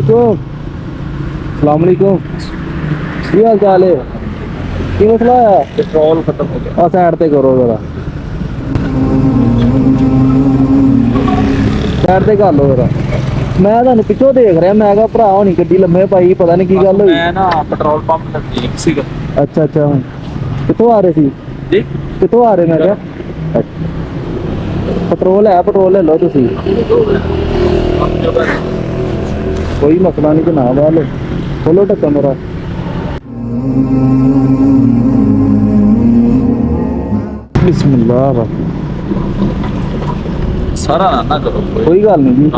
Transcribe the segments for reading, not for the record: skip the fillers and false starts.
वालेकुम। सलाम वालेकुम। की हाल चाल है? की मसला है? पेट्रोल खत्म हो गया। साइड ते करो जरा, साइड ते कर लो जरा। मैं ਤੁਹਾਨੂੰ ਪਿੱਛੋਂ ਦੇਖ ਰਿਹਾ, ਮੈਂ ਕਿਹਾ ਭਰਾ ਹੋਣੀ ਗੱਡੀ ਲੰਮੇ ਪਾਈ, ਪਤਾ ਨਹੀਂ ਕੀ ਗੱਲ ਹੋਈ। ਮੈਂ ਨਾ ਪੈਟਰੋਲ ਪੰਪ ਨਜ਼ਦੀਕ ਸੀਗਾ। ਅੱਛਾ ਅੱਛਾ, ਕਿੱਥੋਂ ਆ ਰਹੇ ਸੀ ਜੀ ਕਿੱਥੋਂ ਆ ਰਹੇ? ਮੈਂ ਕਿਹਾ ਪੈਟਰੋਲ ਹੈ, ਪੈਟਰੋਲ ਲੈ ਲਓ ਤੁਸੀਂ, कोई मसला नहीं जनाब। वाले खोलो ढक्कन मेरा। बिस्मिल्लाह। सारा ना करो कोई गल नहीं जी,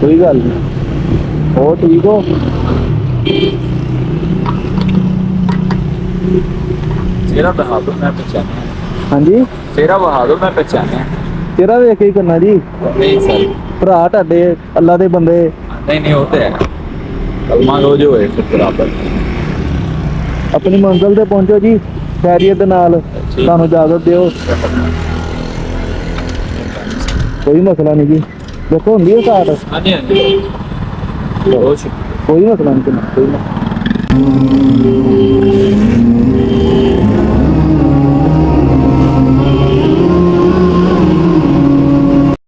कोई गल नहीं। और ठीक हो? चेहरा बहा दो, मैं पहचाना। हाँ जी, चेहरा बहा दो, मैं पहचाना। तेरा वेख के ही करना जी। नहीं सर, भरा ਤੁਹਾਡੇ अल्लाह दे बंदे। नहीं होते है। कलमा रोज होए फिर बराबर। अपनी मंजिल ते पहुंचो जी खैरियत दे नाल। ਤੁਹਾਨੂੰ इजाजत दियो, कोई मसला नहीं जी। देखो होंगी है स्टार्ट। हाँ जी बहुत शुक्रिया। कोई मसला नहीं, कोई मसला।